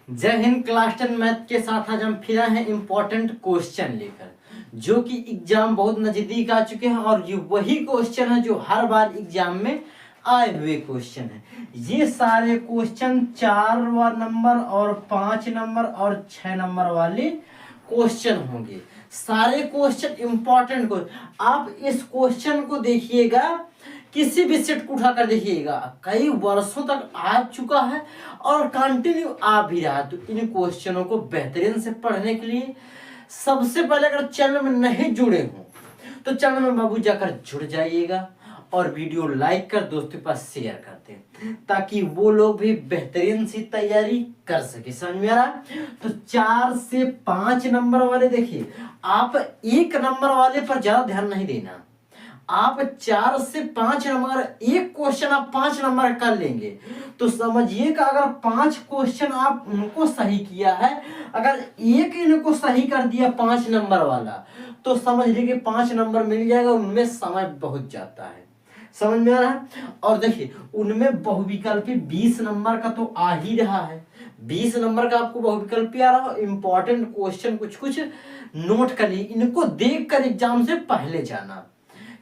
जय Hind. Class 10 math के साथ आज हम फिर आए हैं इम्पोर्टेंट क्वेश्चन लेकर, जो कि एग्जाम बहुत नजदीक आ चुके हैं और ये वही क्वेश्चन है जो हर बार एग्जाम में आए हुए क्वेश्चन है। ये सारे क्वेश्चन 4 नंबर और 5 नंबर और 6 नंबर वाले क्वेश्चन होंगे। सारे क्वेश्चन इम्पोर्टेंट क्वेश्चन। आप इस क्वेश्चन को देखिएगा, किसी भी सेट को उठाकर देखिएगा, कई वर्षों तक आ चुका है और कंटिन्यू आ भी रहा है। तो इन क्वेश्चनों को बेहतरीन से पढ़ने के लिए सबसे पहले अगर चैनल में नहीं जुड़े हो तो चैनल में बाबू जाकर जुड़ जाइएगा और वीडियो लाइक कर दोस्तों के पास शेयर करते हैं ताकि वो लोग भी बेहतरीन सी तैयारी कर सके। समझ में आ रहा? तो 4 से 5 नंबर वाले देखिए, आप 1 नंबर वाले पर ज्यादा ध्यान नहीं देना। आप 4 से 5 नंबर, एक क्वेश्चन आप 5 नंबर कर लेंगे तो समझिएगा अगर 5 क्वेश्चन आप उनको सही किया है, अगर एक इनको सही कर दिया 5 नंबर वाला, तो समझ लीजिए 5 नंबर मिल जाएगा। उनमें समय बहुत जाता है। समझ में आ रहा है? और देखिए उनमें बहुविकल्पी 20 नंबर का तो आ ही रहा है। 20 नंबर का आपको बहुविकल्पी आ रहा है। इंपॉर्टेंट क्वेश्चन कुछ कुछ नोट करिए, इनको देख कर एग्जाम से पहले जाना,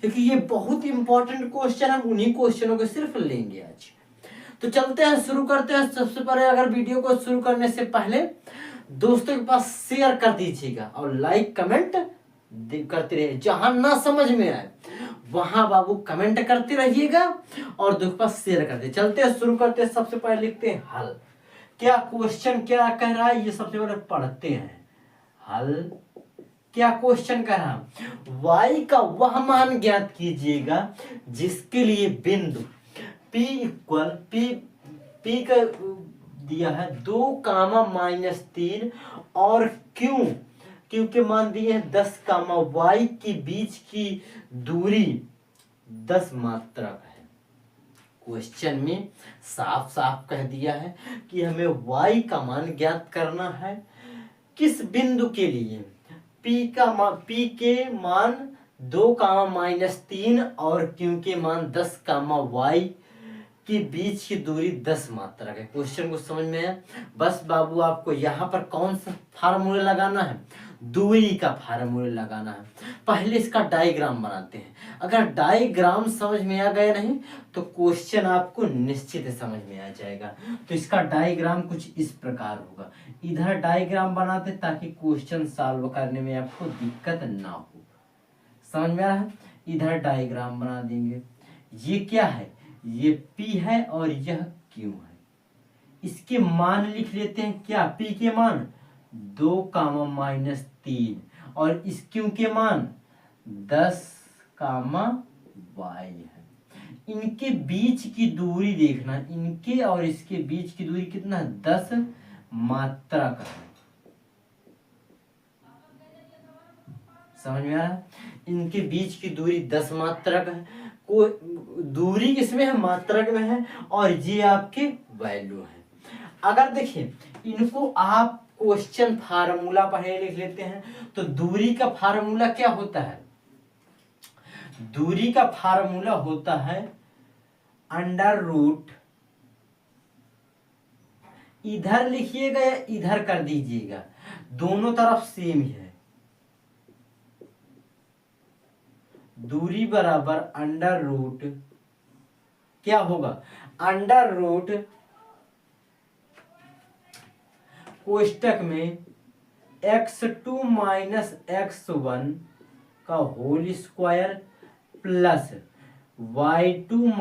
क्योंकि ये बहुत इंपॉर्टेंट क्वेश्चन है। उन्हीं क्वेश्चनों को सिर्फ लेंगे आज। तो चलते हैं, शुरू करते हैं। सबसे पहले अगर वीडियो को शुरू करने से पहले दोस्तों के पास शेयर कर दीजिएगा और लाइक कमेंट करते रहिए। जहां ना समझ में आए वहां बाबू कमेंट करते रहिएगा और दोस्तों के पास शेयर करते। चलते हैं, शुरू करते हैं। सबसे पहले लिखते हैं हल। क्या क्वेश्चन क्या कह रहा है ये सबसे पहले पढ़ते हैं। हल क्या क्वेश्चन कह रहा है? y का वह मान ज्ञात कीजिएगा जिसके लिए बिंदु p इक्वल p का दिया है 2, -3 और q के मान दिए हैं 10, y के बीच की दूरी 10 मात्रक है। क्वेश्चन में साफ साफ कह दिया है कि हमें y का मान ज्ञात करना है। किस बिंदु के लिए? P के मान 2, -3 और Q के मान 10, y के बीच की दूरी 10 मात्रक है। क्वेश्चन को समझ में आया? बस बाबू आपको यहाँ पर कौन सा फार्मूला लगाना है? दूरी का फार्मूला लगाना है। पहले इसका डायग्राम बनाते हैं। अगर डायग्राम समझ में आ गया नहीं तो क्वेश्चन आपको निश्चित समझ में आ जाएगा। तो इसका डायग्राम कुछ इस प्रकार होगा। इधर डायग्राम बनाते ताकि क्वेश्चन सॉल्व करने में आपको दिक्कत ना हो। समझ में आ रहा है? इधर डायग्राम बना देंगे। ये क्या है? ये P है और यह Q है। इसके मान लिख लेते हैं। क्या? P के मान 2, -3 और इस Q के मान 10, y है। इनके बीच की दूरी देखना, इनके और इसके बीच की दूरी कितना है? 10 मात्रक है। समझ में आ रहा है? इनके बीच की दूरी 10 मात्रक है। को दूरी किसमें है? मात्रक में है और ये आपके वैल्यू है। अगर देखिए इनको आप क्वेश्चन फार्मूला पहले लिख लेते हैं तो दूरी का फार्मूला क्या होता है? दूरी का फार्मूला होता है √, इधर लिखिएगा या इधर कर दीजिएगा, दोनों तरफ सेम ही है। दूरी बराबर √, क्या होगा? √ कोष्टक में x2 - x1 का whole square plus y2 -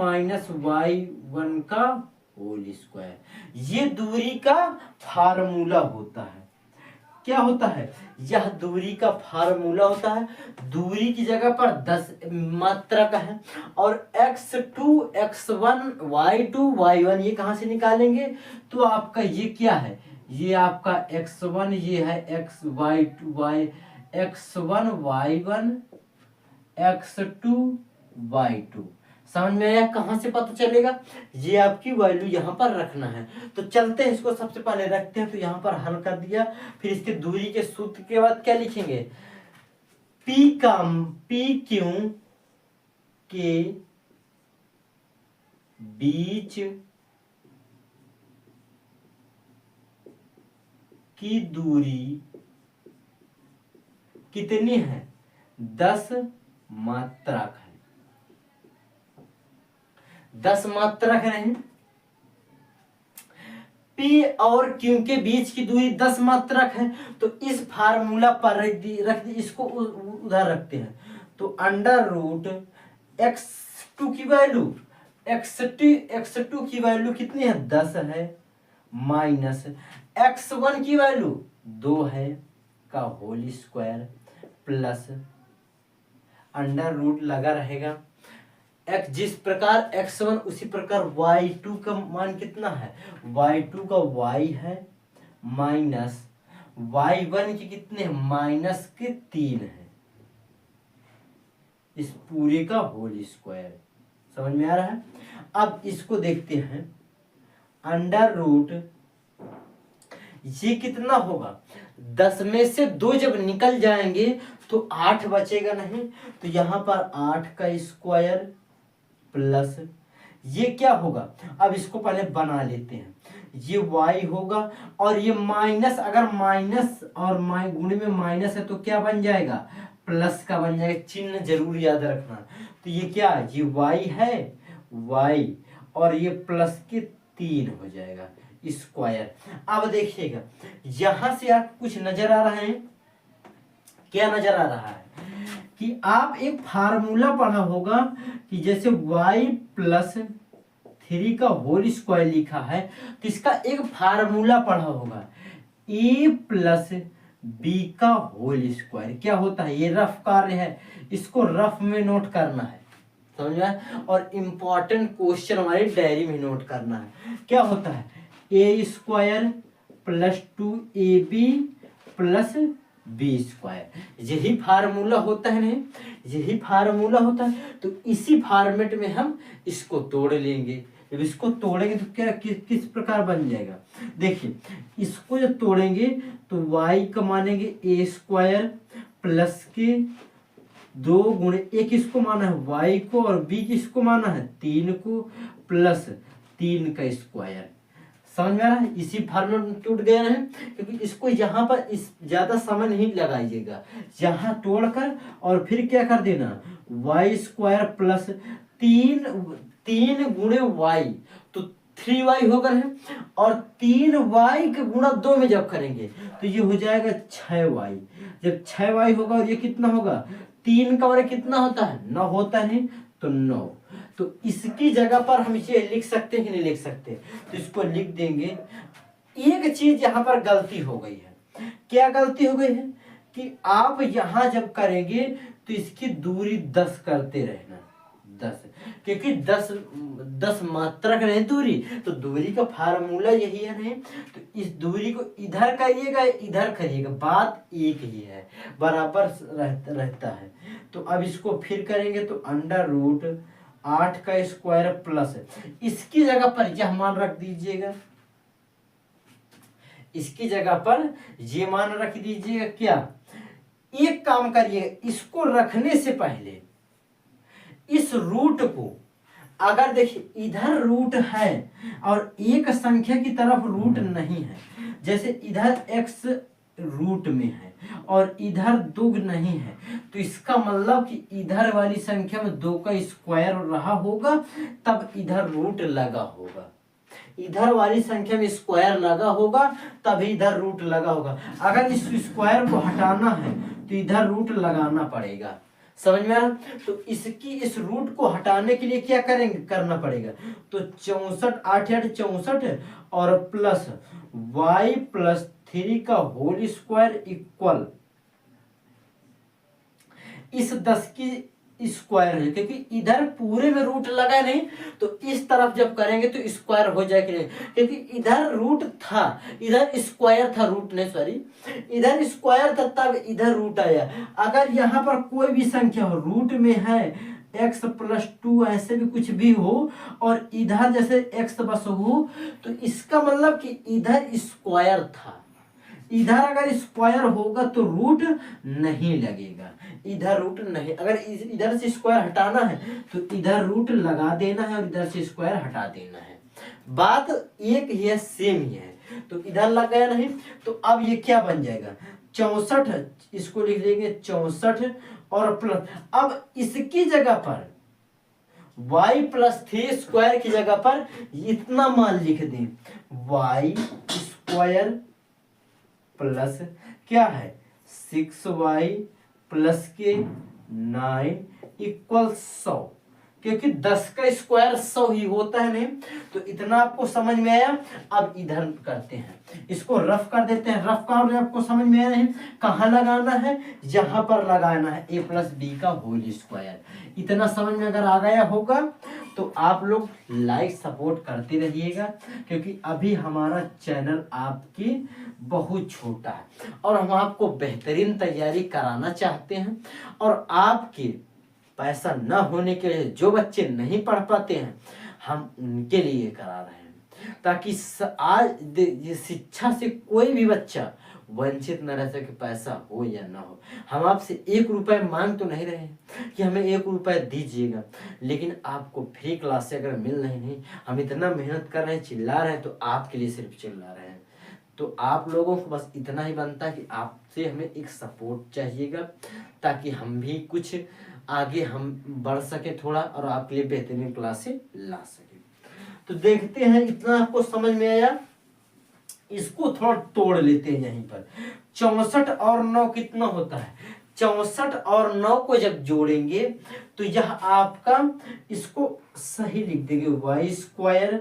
y1 का होल स्क्वायर। ये दूरी का फार्मूला होता है। क्या होता है? यह दूरी का फार्मूला होता है। दूरी की जगह पर 10 मात्रक है और x2 x1 y2 y1 ये कहां से निकालेंगे? तो आपका ये क्या है? ये आपका x1, ये है x1 y1 x2 y2। समझ में आया? कहां से पता चलेगा? ये आपकी वैल्यू यहां पर रखना है। तो चलते हैं, इसको सबसे पहले रखते हैं। तो यहां पर हल कर दिया। फिर इसके दूरी के सूत्र के बाद क्या लिखेंगे? PQ के बीच की दूरी कितनी है? 10 मात्रक है। 10 मात्रक नहीं, P और Q के बीच की दूरी 10 मात्रक है। तो इस फार्मूला पर रख दी, इसको उधर रखते हैं। तो अंडर रूट x2 की वैल्यू x2 की वैल्यू कितनी है? 10 है, माइनस x1 की वैल्यू 2 है का whole square, plus under root लगा रहेगा x, जिस प्रकार x1 उसी प्रकार y2 का मान कितना है? y2 का y है, माइनस y1 की कितने? माइनस के 3 है, इस पूरे का होल स्क्वायर। समझ में आ रहा है? अब इसको देखते हैं, अंडर रूट ये कितना होगा? 10 में से 2 जब निकल जाएंगे तो 8 बचेगा नहीं, तो यहां पर 8 का स्क्वायर प्लस ये क्या होगा? अब इसको पहले बना लेते हैं। ये y होगा और ये माइनस, अगर माइनस और गुणे में माइनस है तो क्या बन जाएगा? प्लस का बन जाएगा। चिन्ह जरूर याद रखना। तो ये क्या? ये y है, y और ये प्लस के 3 हो जाएगा स्क्वायर। अब देखिएगा, यहां से आप कुछ नजर आ रहा है? क्या नजर आ रहा है? कि आप एक फार्मूला पढ़ा होगा कि जैसे y प्लस 3 का होल स्क्वायर लिखा है, तो इसका एक फार्मूला पढ़ा होगा, a प्लस b का होल स्क्वायर। क्या होता है? ये रफ कार्य है, इसको रफ में नोट करना है, समझ में? और इंपॉर्टेंट क्वेश्चन हमारी डायरी में नोट करना है। क्या होता है? a square plus 2ab plus B square. यही फार्मूला होता है नहीं? यही फार्मूला होता है। तो इसी फॉर्मेट में हम इसको तोड़ लेंगे। जब इसको तोड़ेंगे तो क्या किस प्रकार बन जाएगा? देखिए, इसको जब तोड़ेंगे तो y का मानेंगे a स्क्वायर प्लस के 2 गुणे, एक इसको माना है y को और b किसको माना है? 3 को, प्लस 3 का स्क्वायर। समझ में आ रहा है? इसी फॉर्मूला में टूट गया है, क्योंकि इसको यहाँ पर इस ज्यादा समय नहीं लगाइएगा, यहाँ तोड़कर और फिर क्या कर देना? y स्क्वायर प्लस 3 गुणे y, तो 3y होगा है, और 3y के गुणा 2 में जब करेंगे तो ये हो जाएगा 6y। जब 6y होगा और ये कितना होगा? 3 का वर्ग कितना होता है? 9 होता है, तो 9। तो इसकी जगह पर हम इसे लिख सकते हैं कि नहीं लिख सकते? तो इसको लिख देंगे। एक चीज यहाँ पर गलती हो गई है। क्या गलती हो गई है? कि आप यहाँ जब करेंगे तो इसकी दूरी 10 करते रहना, 10, क्योंकि 10 मात्रक नहीं दूरी, तो दूरी का फार्मूला यही है नहीं? तो इस दूरी को इधर करिएगा, इधर करिएगा, बात एक ही है, बराबर रहता है। तो अब इसको फिर करेंगे तो अंडर रूट 8 का स्क्वायर प्लस, इसकी जगह पर यह मान रख दीजिएगा, इसकी जगह पर ये मान रख दीजिएगा। क्या? एक काम करिए, इसको रखने से पहले इस रूट को, अगर देखिए इधर रूट है और एक संख्या की तरफ रूट नहीं है, जैसे इधर x रूट में है और इधर 2 नहीं है, तो इसका मतलब कि इधर वाली संख्या में 2 का स्क्वायर रहा होगा, तब इधर रूट लगा होगा। इधर वाली संख्या में स्क्वायर लगा होगा तभी इधर रूट लगा होगा। अगर इस स्क्वायर को हटाना है तो इधर रूट लगाना पड़ेगा। समझ में आ रहा? तो इस रूट को हटाने के लिए क्या करना पड़ेगा? तो 64, 8 8 64 और प्लस y प्लस 3 का होल स्क्वायर इक्वल इस 10 की स्क्वायर है, क्योंकि इधर पूरे में रूट लगा नहीं, तो इस तरफ जब करेंगे तो स्क्वायर हो जाएगा नहीं, क्योंकि इधर रूट था, इधर स्क्वायर था, रूट नहीं, सॉरी, इधर स्क्वायर था तब इधर रूट आया। अगर यहाँ पर कोई भी संख्या हो रूट में है, x प्लस 2 ऐसे भी कुछ भी हो, और इधर जैसे x बस हो, तो इसका मतलब कि इधर स्क्वायर था। इधर अगर स्क्वायर होगा तो रूट नहीं लगेगा, इधर रूट नहीं। अगर इधर से स्क्वायर हटाना है तो इधर रूट लगा देना है और इधर से स्क्वायर हटा देना है। बात एक ही है, सेम ही है। तो इधर लग गया नहीं, तो अब ये क्या बन जाएगा 64, इसको लिख लेंगे 64 और प्लस, अब इसकी जगह पर y+3² की जगह पर इतना मान लिख दें, y² प्लस क्या है 6y प्लस के 9 इक्वल 100, क्योंकि 10 का स्क्वायर 100 ही होता है नहीं। तो इतना आपको समझ में आया। अब इधर करते हैं, इसको रफ कर देते हैं। रफ कर आपको समझ में आया नहीं, कहाँ लगाना है, यहाँ पर लगाना है a+b का होल स्क्वायर। इतना समझ में अगर आ गया होगा तो आप लोग लाइक सपोर्ट करते रहिएगा, क्योंकि अभी हमारा चैनल आपकी बहुत छोटा है और हम आपको बेहतरीन तैयारी कराना चाहते हैं। और आपके पैसा न होने के लिए जो बच्चे नहीं पढ़ पाते हैं, हम उनके लिए करा रहे हैं, ताकि आज शिक्षा से कोई भी बच्चा वंचित न रह सके, पैसा हो या ना हो। हम आपसे 1 रुपए मांग तो नहीं रहे हैं कि हमें 1 रुपए दीजिएगा, लेकिन आपको फ्री क्लास से अगर मिल नहीं, हम इतना मेहनत कर रहे हैं, चिल्ला रहे हैं, तो आपके लिए सिर्फ चिल्ला रहे हैं। तो आप लोगों को बस इतना ही बनता है कि आपसे हमें एक सपोर्ट चाहिएगा, ताकि हम भी कुछ आगे हम बढ़ सके थोड़ा और आपके लिए बेहतरीन क्लासे ला सके। तो देखते हैं, इतना आपको समझ में आया। इसको थोड़ा तोड़ लेते हैं यहीं पर। 64 और 9 कितना होता है, 64 और 9 को जब जोड़ेंगे तो यह आपका, इसको सही लिख देंगे y²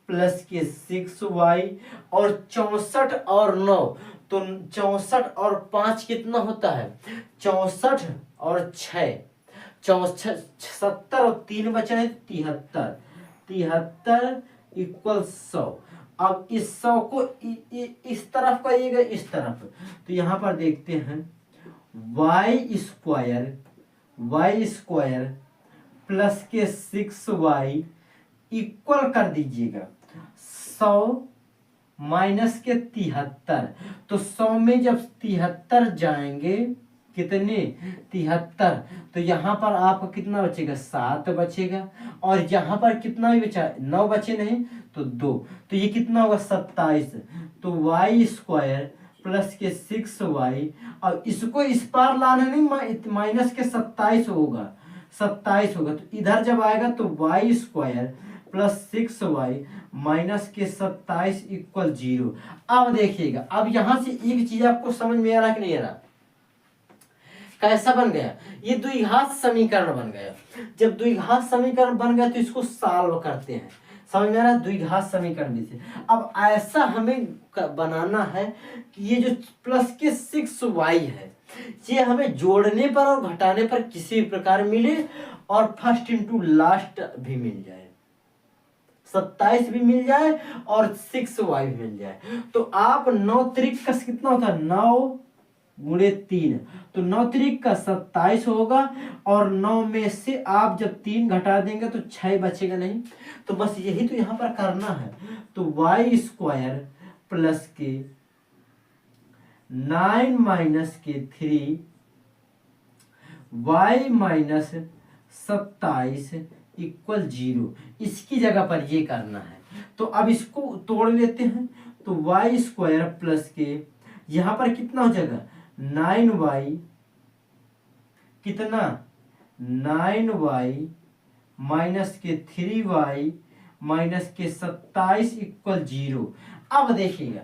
प्लस के 6y, और 64 और 9, तो 64 और 5 कितना होता है 64 और 6, 70 और 3 बचा है 73, 73 इक्वल 100। अब इस 100 को इस तरफ करिएगा, इस तरफ, तो यहाँ पर देखते हैं y² प्लस के 6y इक्वल कर दीजिएगा 100 माइनस के 73। तो 100 में जब 73 जाएंगे, कितने 73, तो यहाँ पर आपको कितना बचेगा 7 बचेगा, और यहाँ पर कितना भी बचा 9 बचे नहीं तो 2, तो ये कितना होगा 27। तो y² प्लस के 6y, और इसको इस पार लाना नहीं, माइनस के 27 होगा, 27 होगा, तो इधर जब आएगा तो y² प्लस 6y माइनस के 27 इक्वल 0। अब देखिएगा, अब यहां से एक चीज आपको समझ में आ रहा कि नहीं आ रहा, कैसा बन गया, ये द्विघात समीकरण बन गया। जब द्विघात समीकरण बन गया तो इसको सॉल्व करते हैं, समझ में आ रहा है, द्विघात समीकरण जैसे। अब ऐसा हमें बनाना है कि ये जो प्लस के 6y है, ये हमें जोड़ने पर और घटाने पर किसी प्रकार मिले, और फर्स्ट इंटू लास्ट भी मिल जाए, 27 भी मिल जाए और 6y भी मिल जाए। तो आप 9 त्रिक का कितना होता है 9 गुणे 3, तो 9 त्रिक का 27 होगा, और 9 में से आप जब 3 घटा देंगे तो 6 बचेगा नहीं। तो बस यही तो यहाँ पर करना है। तो y² प्लस के 9 माइनस के 3 y माइनस 27 इक्वल 0, इसकी जगह पर ये करना है। तो अब इसको तोड़ लेते हैं, तो y² प्लस के यहाँ पर कितना हो जाएगा 9y, कितना 9y माइनस के 3y माइनस के 27 इक्वल 0। अब देखिएगा,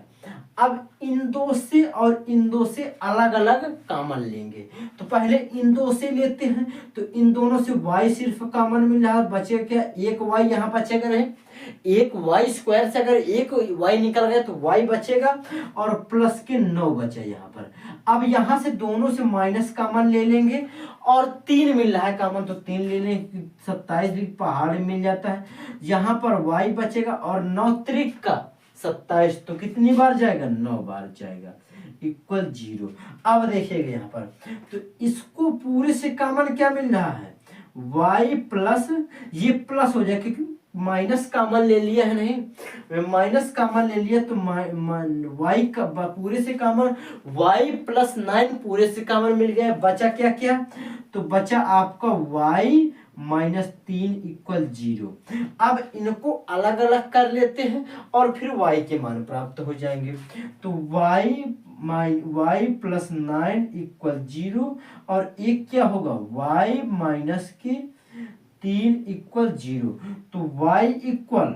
अब इन दो से और इन दो से अलग अलग कॉमन लेंगे। तो पहले इन दो से लेते हैं, तो इन दोनों से y सिर्फ कॉमन मिल रहा है, बचेगा क्या, एक y यहाँ बचेगा नहीं, एक y² से अगर एक y निकल गया तो y बचेगा, और प्लस के 9 बचे यहाँ पर। अब यहाँ से दोनों से माइनस कॉमन ले लेंगे, और 3 मिल रहा है कॉमन, तो 3 ले लेंगे, 27 भी पहाड़ मिल जाता है। यहाँ पर y बचेगा, और 9 त्रिक का 27, तो कितनी बार जाएगा 9 बार जाएगा, इक्वल 0। अब देखिएगा यहाँ पर, तो इसको पूरे से कॉमन क्या मिल रहा है y प्लस, ये प्लस हो जाए क्योंकि माइनस कॉमन ले लिया है, नहीं माइनस कॉमन ले लिया, तो y का पूरे से कॉमन, y प्लस 9 पूरे से कॉमन मिल गया। बचा क्या क्या, तो बचा आपका y -3 इक्वल 0। अब इनको अलग अलग कर लेते हैं और फिर y के मान प्राप्त हो जाएंगे। तो y प्लस 9 इक्वल 0 और एक क्या होगा y माइनस के 3 इक्वल 0। तो y इक्वल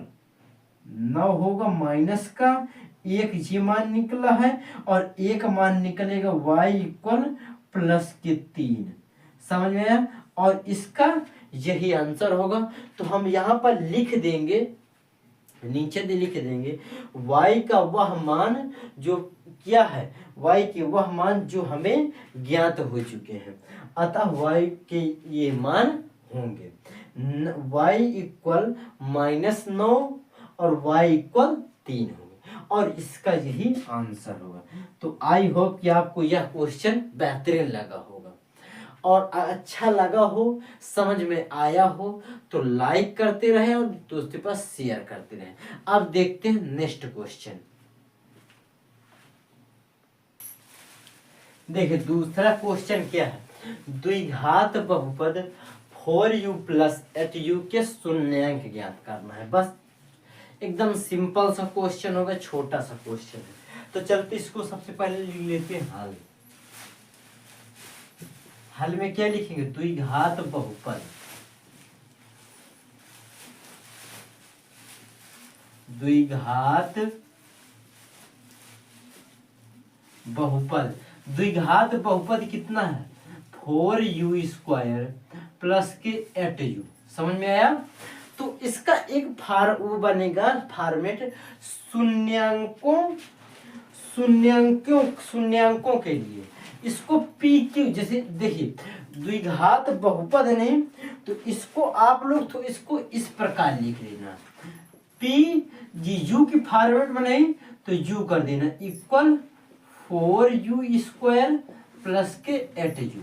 9 होगा माइनस का एक ये मान निकला है और एक मान निकलेगा y इक्वल प्लस के 3। समझ में आया? और इसका यही आंसर होगा। तो हम यहाँ पर लिख देंगे, नीचे भी लिख देंगे y का वह मान जो क्या है, y के वह मान जो हमें ज्ञात हो चुके हैं, अतः y के ये मान होंगे y इक्वल -9 और y इक्वल 3 होंगे और इसका यही आंसर होगा। तो आई होप कि आपको यह क्वेश्चन बेहतरीन लगा होगा और अच्छा लगा हो, समझ में आया हो तो लाइक करते रहें और दोस्तों के पास शेयर करते रहें। अब देखते हैं नेक्स्ट क्वेश्चन। देखिए दूसरा क्वेश्चन क्या है, द्विघात बहुपद 4u प्लस 8u के शून्यांक ज्ञात करना है। बस एकदम सिंपल सा क्वेश्चन होगा, छोटा सा क्वेश्चन है। तो चलते इसको सबसे पहले लिख लेते हैं हल। हल में क्या लिखेंगे, द्विघात बहुपद, द्विघात बहुपद, द्विघात बहुपद कितना है 4u स्क्वायर प्लस के 8u। समझ में आया? तो इसका एक वो बनेगा फॉर्मेट शून्यांकों के लिए। इसको पी क्यू, जैसे देखिए द्विघात बहुपद नहीं तो इसको आप लोग तो इसको इस प्रकार लिख लेना, पी जी यू की फॉर्मेट बनाई तो यू कर देना इक्वल 4u स्क्वायर प्लस के 8u,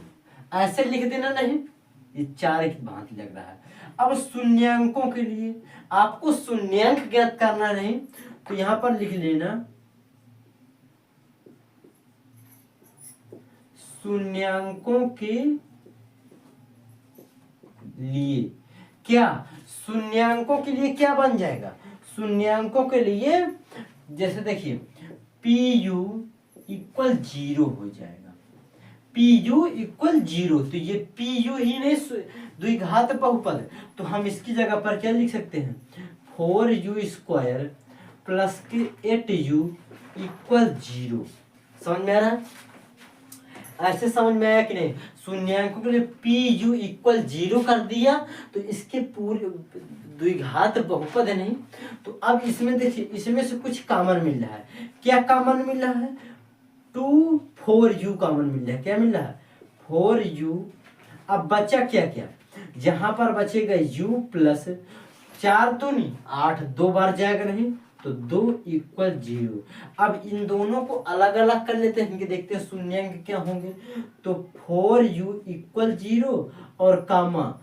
ऐसे लिख देना। नहीं ये 4 की भांति लग रहा है। अब शून्यांकों के लिए आपको शून्यांक ज्ञात करना नहीं तो यहां पर लिख लेना शून्यांकों के लिए। क्या शून्यांकों के लिए क्या बन जाएगा, शून्यांकों के लिए जैसे देखिए पी यू इक्वल 0 हो जाएगा, पी यू इक्वल 0। तो ये पी यू ही नहीं द्विघात बहुपद, तो हम इसकी जगह पर क्या लिख सकते हैं 4u स्क्वायर प्लस के 8u इक्वल 0। समझ में आ रहा है? ऐसे समझ में आया कि नहीं? शून्यांकों के लिए पी यू इक्वल 0 कर दिया तो इसके पूरे द्विघात बहुपद नहीं। तो अब इसमें देखिए इसमें से कुछ कॉमन मिल रहा है। क्या कॉमन मिल रहा है, 2 4u कॉमन मिल रहा है। क्या मिल रहा है 4u। अब बचा क्या क्या, जहां पर बचेगा u प्लस 4 तो नहीं 8 2 बार जाएगा नहीं तो 2 इक्वल 0। अब इन दोनों को अलग अलग कर लेते हैं कि देखते हैं शून्यांक क्या होंगे। तो 4u इक्वल 0 और कामा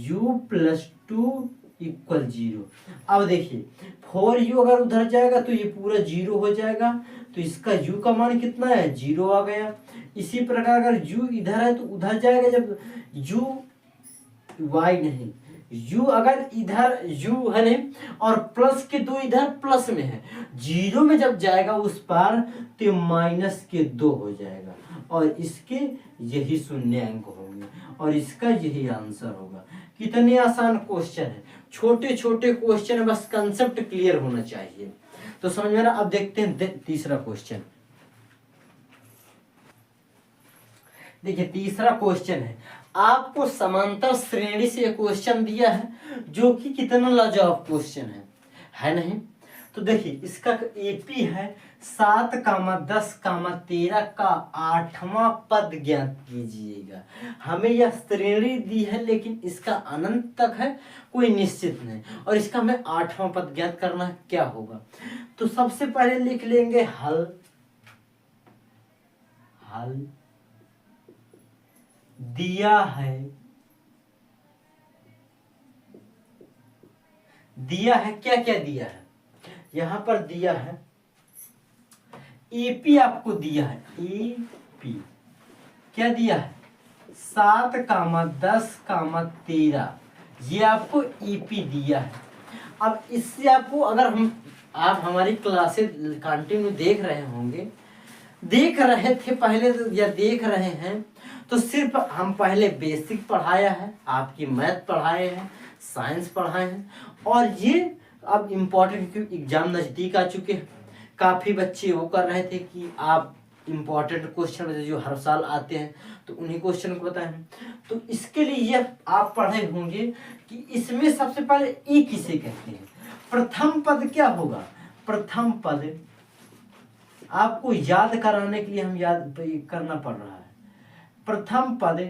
u प्लस 2 इक्वल 0। अब देखिए 4u अगर उधर जाएगा तो ये पूरा 0 हो जाएगा, तो इसका u का मान कितना है 0 आ गया। इसी प्रकार अगर u इधर है तो उधर जाएगा, जब u y नहीं u अगर इधर u है नहीं और प्लस के 2 इधर प्लस में है, 0 में जब जाएगा उस पार तो माइनस के 2 हो जाएगा और इसके यही शून्यांक होंगे और इसका यही आंसर होगा। कितने आसान क्वेश्चन है, छोटे छोटे क्वेश्चन है, बस कंसेप्ट क्लियर होना चाहिए। तो समझ में ना। अब देखते हैं तीसरा क्वेश्चन। देखिए तीसरा क्वेश्चन है, आपको समांतर श्रेणी से क्वेश्चन दिया है जो कि कितना लाजवाब क्वेश्चन है नहीं? तो देखिए इसका एपी है 7, 10, 13 का 8वां पद ज्ञात कीजिएगा। हमें यह श्रेणी दी है लेकिन इसका अनंत तक है, कोई निश्चित नहीं, और इसका हमें 8वां पद ज्ञात करना है। क्या होगा, तो सबसे पहले लिख लेंगे हल। हल दिया है, दिया है क्या क्या दिया है, यहां पर दिया है एपी, आपको दिया है एपी। क्या दिया है 7, 10, 13 ये आपको ईपी दिया है। अब इससे आपको अगर आप हमारी क्लासेस कंटिन्यू देख रहे होंगे, देख रहे थे पहले या देख रहे हैं, तो सिर्फ हम पहले बेसिक पढ़ाया है, आपकी मैथ पढ़ाए हैं, साइंस पढ़ाए हैं, और ये अब इम्पोर्टेंट क्योंकि एग्जाम नज़दीक आ चुके हैं, काफ़ी बच्चे वो कर रहे थे कि आप इम्पोर्टेंट क्वेश्चन जो हर साल आते हैं तो उन्हीं क्वेश्चन को बताएं। तो इसके लिए ये आप पढ़े होंगे कि इसमें सबसे पहले ई किसे कहते हैं। प्रथम पद क्या होगा? प्रथम पद आपको याद कराने के लिए हम याद करना पड़ रहा है। प्रथम पद ए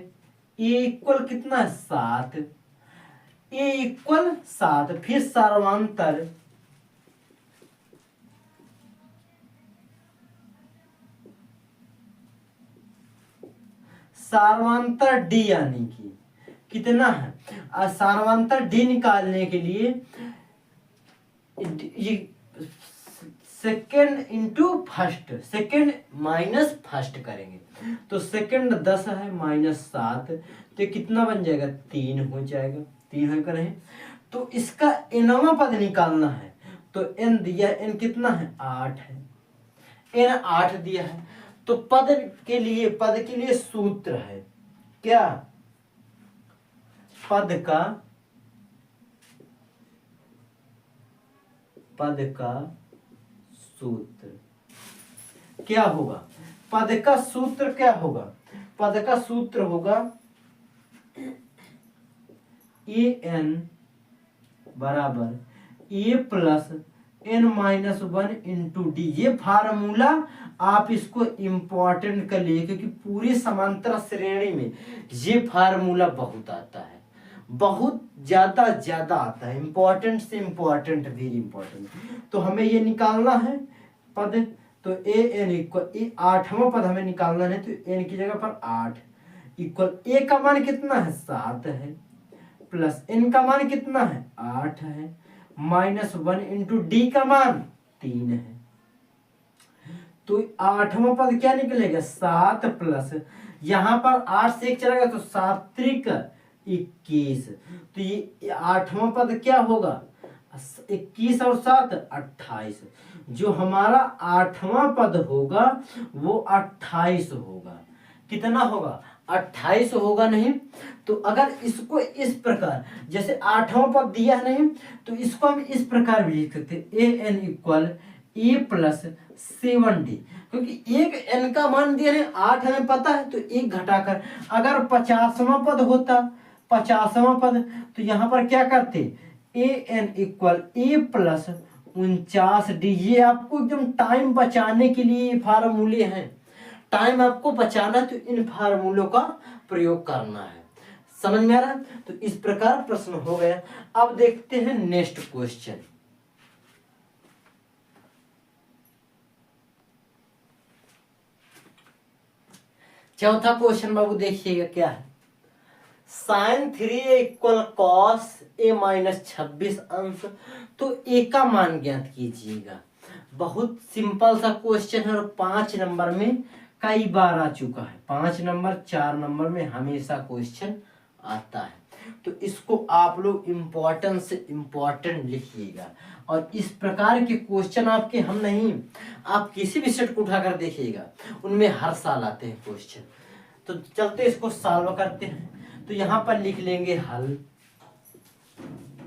इक्वल कितना है? 7। ए इक्वल 7, फिर सर्वांतर सार्वंतर डी, यानी कि कितना है? सार्वंतर डी निकालने के लिए ये second into first, second minus first करेंगे तो सेकेंड 10 है माइनस 7, तो कितना बन जाएगा? 3 हो जाएगा। 3 हो करें तो इसका एनवा पद निकालना है, तो एन दिया, एन कितना है? 8 है। एन 8 दिया है, तो पद के लिए सूत्र है क्या? पद का सूत्र क्या होगा? पद का सूत्र क्या होगा? पद का सूत्र होगा ए एन बराबर a plus n minus 1 into d. ये फार्मूला आप इसको इम्पोर्टेंट कर लिए, क्योंकि पूरी समांतर श्रेणी में ये फार्मूला बहुत आता है, बहुत ज्यादा आता है, इंपॉर्टेंट से इंपॉर्टेंट, वेरी इंपॉर्टेंट। तो हमें ये निकालना है पद, तो ए एन इक्वल, ए 8वां पद हमें निकालना है, तो एन की जगह पर 8 इक्वल ए का मान कितना है? 7 है, प्लस एन का मान कितना है? 8 है, माइनस 1 इंटू डी का मान 3 है। तो 8वां पद क्या निकलेगा? 7 प्लस, यहां पर 8 से 1 चलेगा तो 7 त्रिक 21, तो ये 8वां पद क्या होगा? 21 और 7 28। जो हमारा 8वां पद होगा वो 28 होगा। कितना होगा? 28 होगा। नहीं तो अगर इसको इस प्रकार, जैसे 8वां पद दिया है नहीं, तो इसको हम इस प्रकार भी लिख सकते A N equal A plus 7d, क्योंकि एक एन का मान दिया है 8 हमें पता है, तो एक घटाकर अगर 50वां पद होता, 50वां पद, तो यहाँ पर क्या करते? A N equal A plus 49d। ये आपको एकदम टाइम बचाने के लिए फार्मूले हैं, टाइम आपको बचाना, तो इन फार्मूलों का प्रयोग करना है। समझ में आ रहा है? तो इस प्रकार प्रश्न हो गया। अब देखते हैं नेक्स्ट क्वेश्चन। चौथा क्वेश्चन बाबू देखिएगा क्या है। Sign 3a equal cos A minus 26 अंश, तो ए का मान ज्ञात कीजिएगा। बहुत सिंपल सा क्वेश्चन है और 5 नंबर में कई बार आ चुका है। 5 नंबर 4 नंबर में हमेशा क्वेश्चन आता है, तो इसको आप लोग इम्पोर्टेंट से इम्पोर्टेंट लिखिएगा। और इस प्रकार के क्वेश्चन आपके हम नहीं, आप किसी भी सेट को उठाकर देखिएगा, उनमें हर साल आते हैं क्वेश्चन। तो चलते इसको सॉल्व करते हैं। तो यहाँ पर लिख लेंगे हल।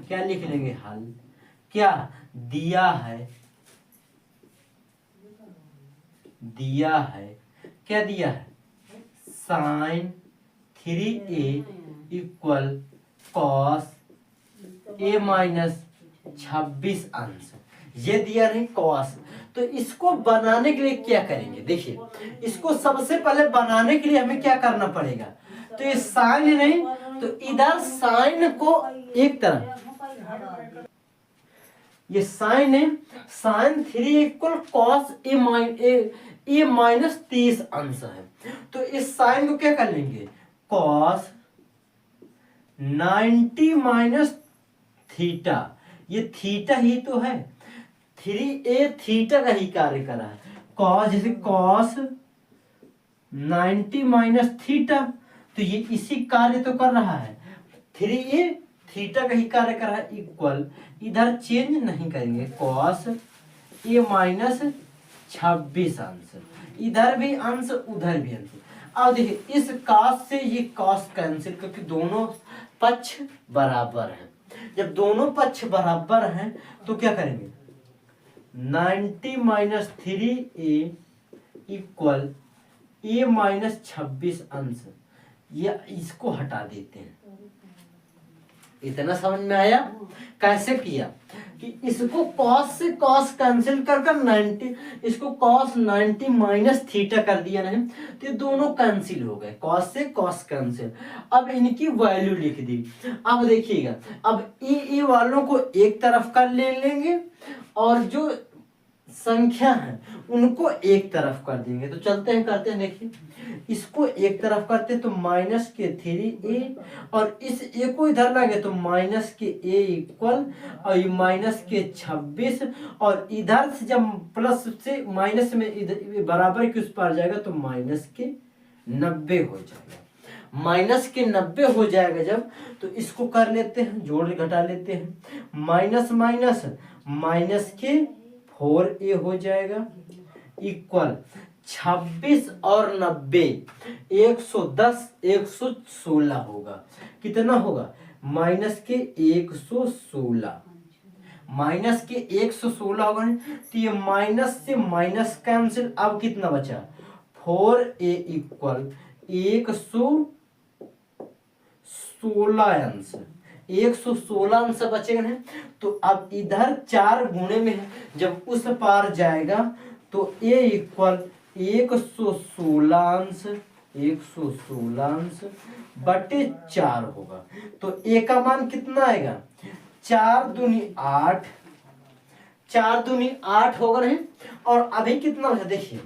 क्या लिख लेंगे? हल। क्या दिया है? क्या दिया है? Sign 3a equal cos A minus 26 अंश, ये दिया नहीं कॉस। तो इसको बनाने के लिए क्या करेंगे? देखिए, इसको सबसे पहले बनाने के लिए हमें क्या करना पड़ेगा? तो ये साइन नहीं, तो इधर साइन को एक तरफ, ये साइन है, sign 3 equal cos A minus 30 अंश है। तो इस साइन को क्या कर लेंगे? कॉस 90 माइनस थीटा, ये थीटा ही तो है, 3a थीटा का ही कार्य कर रहा है। कॉस, जैसे कॉस 90 माइनस थीटा, तो ये इसी कार्य तो कर रहा है। 3a थीटा का ही कार्य कर रहा है इक्वल, इधर चेंज नहीं करेंगे, कॉस ए माइनस 26 अंश, इधर भी अंश उधर भी अंश। अब देखिए इस कॉस से ये कॉस कैंसिल, क्योंकि दोनों पक्ष बराबर हैं। जब दोनों पक्ष बराबर हैं तो क्या करेंगे, 90 minus 3a equal a minus 26 अंश, ये इसको हटा देते हैं। इतना समझ में आया कैसे किया कि इसको cos से cos कैंसिल कर 90, इसको cos 90 माइनस थीटा कर दिया नहीं, तो ये दोनों कैंसिल हो गए, cos से cos कैंसिल। अब इनकी वैल्यू लिख दी। अब देखिएगा, अब ई वालों को एक तरफ कर ले लेंगे और जो संख्या है उनको एक तरफ कर देंगे। तो चलते हैं करते हैं, देखिए इसको एक तरफ करते हैं तो माइनस के 3a और इस a को इधर लाएंगे तो माइनस के a इक्वल और ये माइनस के 26 और इधर से जब प्लस से माइनस में इधर बराबर के उस पार जाएगा तो माइनस के 90 हो जाएगा। माइनस के 90 हो जाएगा जब, तो इसको कर लेते हैं, जोड़ घटा लेते हैं, माइनस माइनस माइनस के 4a हो जाएगा इक्वल 26 और 90 110 116 होगा। कितना होगा, माइनस के 116, माइनस के 116 होगा। तो ये माइनस से माइनस कैंसिल, अब कितना बचा, 4a इक्वल 116 अंश, 116 अंश बचेगा नहीं। तो अब इधर 4 गुणे में है, जब उस पार जाएगा तो a इक्वल 116 अंश, 116 अंश बटे 4 होगा। तो a का मान कितना आएगा, 4 दूनी 8, 4 दूनी 8 होगा नहीं। और अभी कितना है देखिए,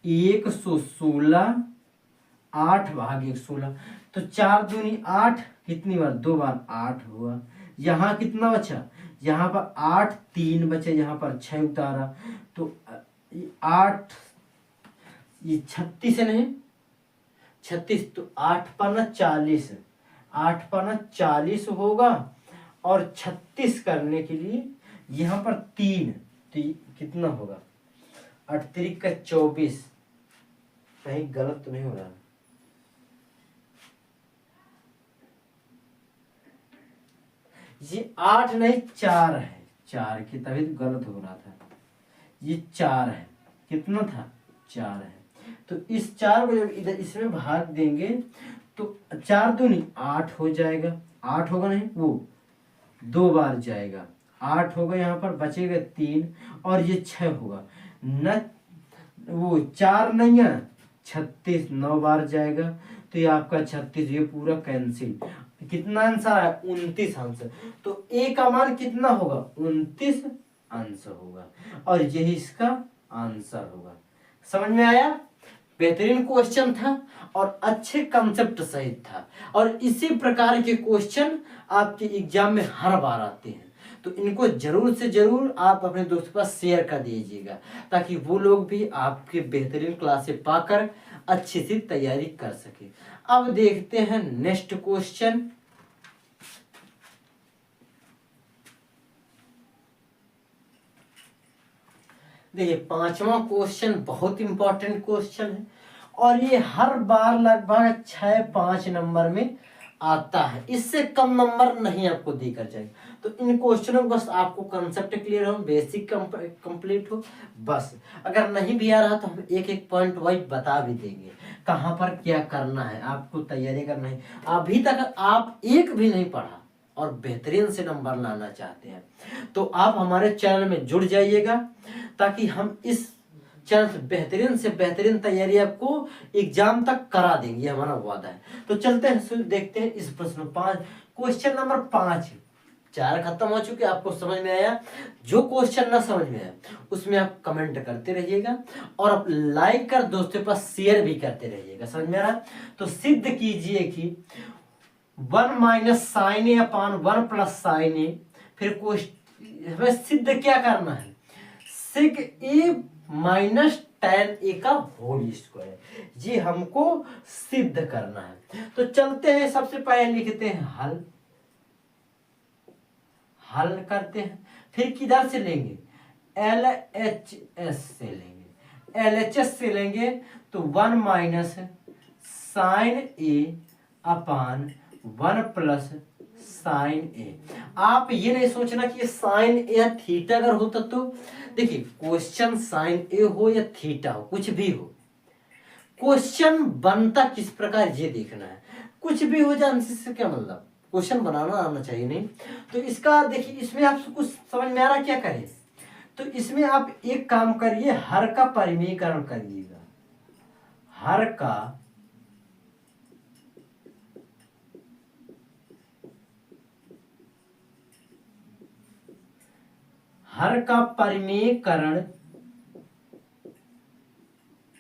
116 8 भाग 116, तो 4 दूनी 8, कितनी बार, 2 बार 8 हुआ। यहाँ कितना बचा, यहाँ पर 8 3 बचे, यहाँ पर 6 उतारा तो 8, ये 36 है नहीं, 36 तो 8 पन्ना 40, 8 पन्ना 40 होगा। और 36 करने के लिए यहाँ पर 3, तो कितना होगा, 8 3 का 24, कहीं गलत तो नहीं हो रहा, ये 8 नहीं 4 है, 4 की तभी तो गलत हो रहा था, ये 4 है, कितना था 4 है। तो इस 4 को जब इधर इसमें भाग देंगे तो 4 दूनी 8 हो जाएगा, 8 होगा नहीं, वो 2 बार जाएगा, 8 होगा, यहाँ पर बचेगा 3 और ये 6 होगा न, वो 4 नहीं है 36, 9 बार जाएगा तो ये आपका 36, ये पूरा कैंसिल। कितना आंसर है, 29 अंश। तो a का मान कितना होगा, 29 अंश होगा और यही इसका आंसर होगा। समझ में आया, बेहतरीन क्वेश्चन था और अच्छे कंसेप्ट सहित था और इसी प्रकार के क्वेश्चन आपके एग्जाम में हर बार आते हैं। तो इनको जरूर से जरूर आप अपने दोस्तों के पास शेयर कर दीजिएगा ताकि वो लोग भी आपके बेहतरीन क्लासेस पाकर अच्छी सी तैयारी कर सके। अब देखते हैं नेक्स्ट क्वेश्चन। देखिए 5वां क्वेश्चन बहुत इंपॉर्टेंट क्वेश्चन है और ये हर बार लगभग 6-5 नंबर में आता है, इससे कम नंबर नहीं आपको देकर जाएगा। तो इन क्वेश्चनों बस आपको कंसेप्ट क्लियर हो, बेसिक कंप्लीट हो बस। अगर नहीं भी आ रहा तो हम एक एक पॉइंट वाइज बता भी देंगे कहाँ पर क्या करना है, आपको तैयारी करना है। अभी तक आप एक भी नहीं पढ़ा और बेहतरीन से नंबर लाना चाहते हैं तो आप हमारे चैनल में जुड़ जाइएगा ताकि हम इस चैनल से बेहतरीन तैयारी आपको एग्जाम तक करा देंगे, हमारा वादा है। तो चलते हैं देखते हैं इस प्रश्न 5, क्वेश्चन नंबर 5। 4 खत्म हो चुके, आपको समझ में आया। जो क्वेश्चन ना समझ में आया उसमें आप कमेंट करते रहिएगा और आप लाइक कर दोस्तों के पास शेयर भी करते रहिएगा। समझ में आ रहा, तो सिद्ध कीजिए कि 1 माइनस साइन ए अपान 1 प्लस साइन ए। फिर हमें सिद्ध क्या करना है, सेक ए माइनस tan a का होल स्क्वायर। ये हमको सिद्ध करना है। तो चलते हैं, सबसे पहले लिखते हैं हल, हल करते हैं। फिर किधर से लेंगे, LHS से लेंगे। LHS से लेंगे तो 1 माइनस साइन ए अपान 1 प्लस साइन ए। आप ये नहीं सोचना कि ये साइन ए या थीटा अगर होता तो, देखिए क्वेश्चन साइन ए हो या थीटा हो, कुछ भी हो, क्वेश्चन बनता किस प्रकार ये देखना है। कुछ भी हो जाए से क्या मतलब, क्वेश्चन बनाना आना चाहिए नहीं। तो इसका देखिए, इसमें आप कुछ समझ में आ रहा क्या करें, तो इसमें आप एक काम करिए, हर का परिमेयकरण करिएगा। हर का परिमेयकरण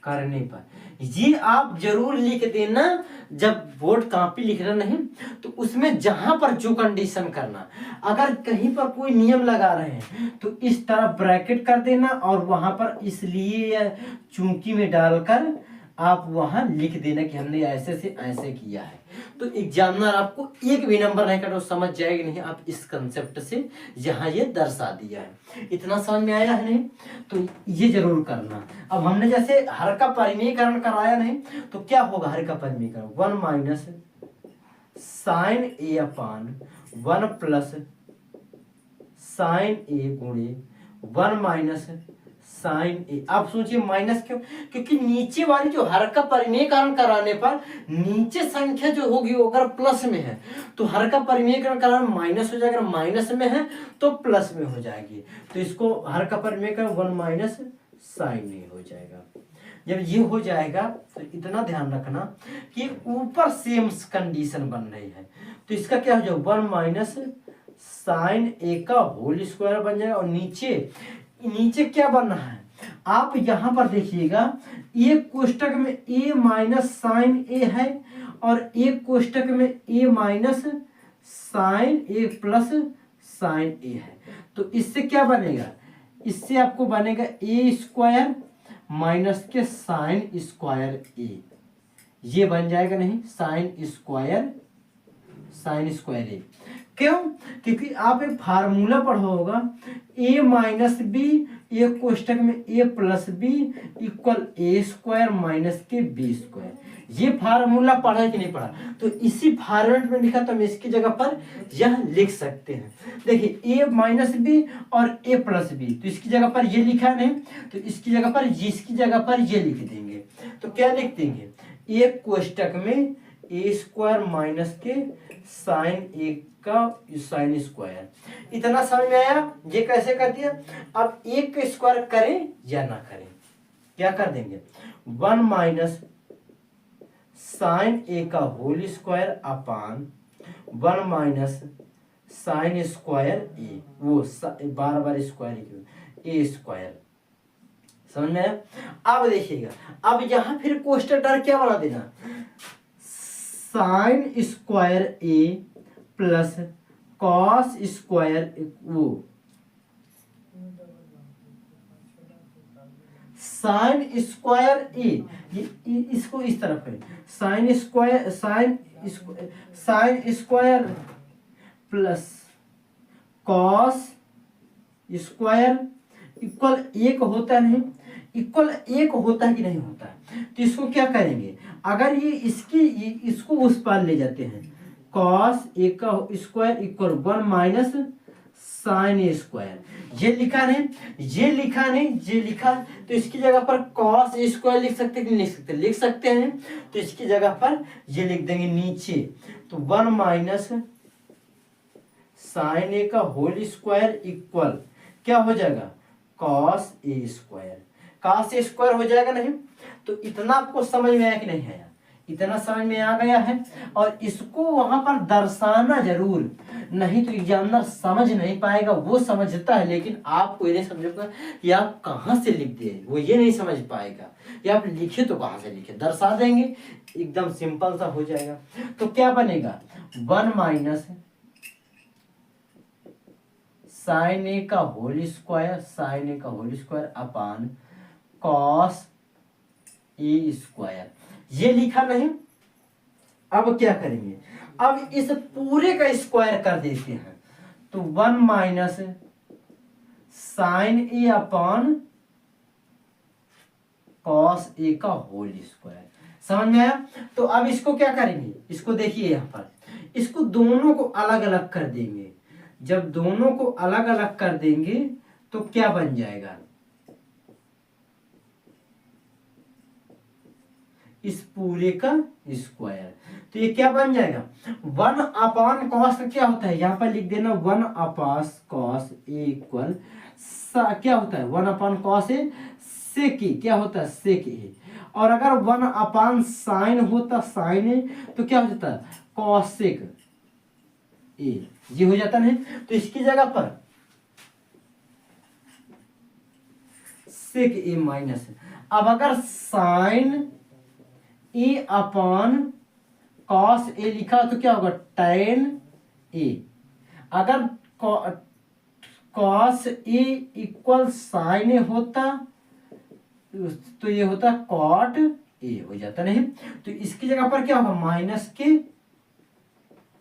करने पर ये आप जरूर लिख देना। जब बोर्ड कॉपी लिखना नहीं तो उसमें जहां पर जो कंडीशन करना, अगर कहीं पर कोई नियम लगा रहे हैं तो इस तरह ब्रैकेट कर देना और वहां पर इसलिए या चूंकि में डालकर आप वहां लिख देना कि हमने ऐसे से ऐसे किया है। तो एग्जामिनर आपको एक भी नंबर नहीं काटा, समझ जाएगी नहीं आप इस कंसेप्ट से यहाँ ये दर्शा दिया है। इतना समझ में आया है नहीं, तो ये जरूर करना। अब हमने जैसे हर का परिमेयकरण कराया नहीं, तो क्या होगा हर का परिमेयकरण, 1 माइनस साइन ए अपान 1 प्लस साइन ए गुणे 1 माइनस साइन ए। आप सोचिए माइनस क्यों, क्योंकि नीचे वाली जो हर का परिमेयकरण कराने पर नीचे संख्या जो होगी वो अगर प्लस में है तो हर का परिमेयकरण कराने माइनस हो जाएगा, माइनस में है तो प्लस में हो जाएगी। तो इसको हर का परिमेयकरण 1 माइनस साइन ए हो जाएगा। जब ये हो जाएगा तो इतना ध्यान रखना कि ऊपर सेम कंडीशन बन रही है, तो इसका क्या हो जाएगा 1 माइनस साइन ए का होल स्क्वायर बन जाएगा। और नीचे क्या बनना है, आप यहां पर देखिएगा, एक कोष्टक में a माइनस साइन ए है और एक कोष्टक में a minus sign a plus sign a है। तो इससे क्या बनेगा, इससे आपको बनेगा a स्क्वायर माइनस के साइन स्क्वायर ए, ये बन जाएगा नहीं साइन स्क्वायर ए। क्यों, क्योंकि आप एक फार्मूला पढ़ा होगा, a माइनस बी एक कोष्टक में a plus B equal A square minus के बी स्क्वायर। ये फार्मूला पढ़ा है कि नहीं पढ़ा, तो इसी फॉर्मेट में लिखा तो हम इसकी जगह पर यह लिख सकते हैं। देखिए a माइनस बी और a प्लस बी, तो इसकी जगह पर ये लिखा नहीं, तो इसकी जगह पर जिसकी जगह पर ये लिख देंगे। तो क्या लिख देंगे, एक कोष्टक में ए स्क्वायर माइनस के साइन ए का साइन स्क्वायर। इतना समझ में आया, ये कैसे कर दिया। अब एक का स्क्वायर करें या ना करें, क्या कर देंगे 1 माइनस साइन ए का whole square upon 1 minus sign square a, वो बार बार स्क्वायर ए स्क्वायर। समझ में आया। अब देखिएगा, अब यहां फिर कोष्टक डर क्या बना देना, साइन स्क्वायर ए प्लस कॉस स्क्वायर, वो साइन स्क्वायर ए, इसको इस तरफ है, sine square plus cos square equal एक होता नहीं, इक्वल एक होता है कि नहीं होता है। तो इसको क्या करेंगे, अगर ये इसको उस पार ले जाते हैं, कॉस ए का स्क्वायर इक्वल 1 माइनस साइन ए स्क्वायर। ये लिखा नहीं, ये लिखा नहीं, ये लिखा, तो इसकी जगह पर कॉस ए स्क्वायर लिख सकते कि नहीं लिख सकते, लिख सकते हैं। तो इसकी जगह पर ये लिख देंगे नीचे, तो 1 माइनस साइन ए का होल स्क्वायर इक्वल क्या हो जाएगा cos A square. Cos A square हो जाएगा नहीं। तो इतना आपको समझ में आया कि नहीं आया, इतना समझ में आ गया है। और इसको वहां पर दर्शाना जरूर, नहीं तो एग्जामिनर समझ नहीं पाएगा। वो समझता है लेकिन आपको ये नहीं समझेगा कि आप कहाँ से लिख दिए, वो ये नहीं समझ पाएगा। या आप लिखे तो कहाँ से लिखे, दर्शा देंगे, एकदम सिंपल सा हो जाएगा। तो क्या बनेगा 1 माइनस साइन ए का होल स्क्वायर, साइन ए का whole square upon cos A square, ये लिखा नहीं। अब क्या करेंगे, अब इस पूरे का स्क्वायर कर देते हैं, तो 1 minus sign A upon cos A का होल स्क्वायर। समझ में आया? तो अब इसको क्या करेंगे, इसको देखिए यहाँ पर, इसको दोनों को अलग अलग कर देंगे। जब दोनों को अलग अलग कर देंगे तो क्या बन जाएगा, इस पूरे का स्क्वायर। तो ये क्या बन जाएगा, 1 अपॉन कॉस का क्या होता है, यहाँ पर लिख देना 1 अपॉन कॉस ए इक्वल क्या होता है, 1 अपॉन कॉस ए सेक ए, क्या होता है सेक ए। और अगर 1 अपॉन साइन होता साइन ए तो क्या हो जाता है कॉसेक ए, जी हो जाता नहीं। तो इसकी जगह पर सेक ए माइनस, अब अगर sign A upon cos A लिखा तो क्या होगा tan ए। अगर कॉस ए इक्वल साइन ए होता तो ये होता कॉट ए, हो जाता नहीं। तो इसकी जगह पर क्या होगा माइनस के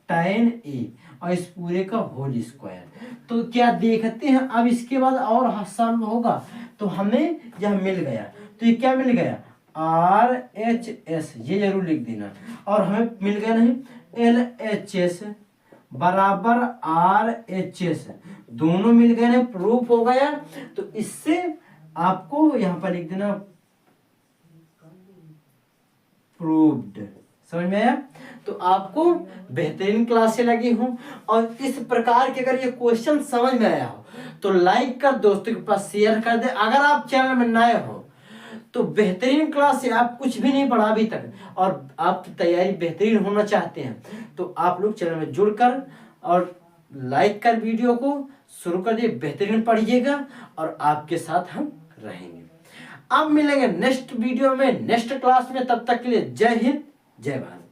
tan ए और इस पूरे का होल स्क्वायर। तो क्या देखते हैं, अब इसके बाद और आसान होगा। तो हमें यह मिल गया, तो ये क्या मिल गया RHS, ये जरूर लिख देना। और हमें मिल गया नहीं LHS बराबर RHS, दोनों मिल गए ना, प्रूफ हो गया। तो इससे आपको यहां पर लिख देना प्रूव्ड। समझ में आया? तो आपको बेहतरीन क्लास से लगी हूं, और इस प्रकार के अगर ये क्वेश्चन समझ में आया हो तो लाइक कर दोस्तों के पास शेयर कर दे। अगर आप चैनल में नए हो तो बेहतरीन क्लास से आप कुछ भी नहीं पढ़ा अभी तक और आप तैयारी बेहतरीन होना चाहते हैं तो आप लोग चैनल में जुड़कर और लाइक कर वीडियो को शुरू कर दिए, बेहतरीन पढ़िएगा और आपके साथ हम रहेंगे। अब मिलेंगे नेक्स्ट वीडियो में, नेक्स्ट क्लास में, तब तक के लिए जय हिंद जय भारत।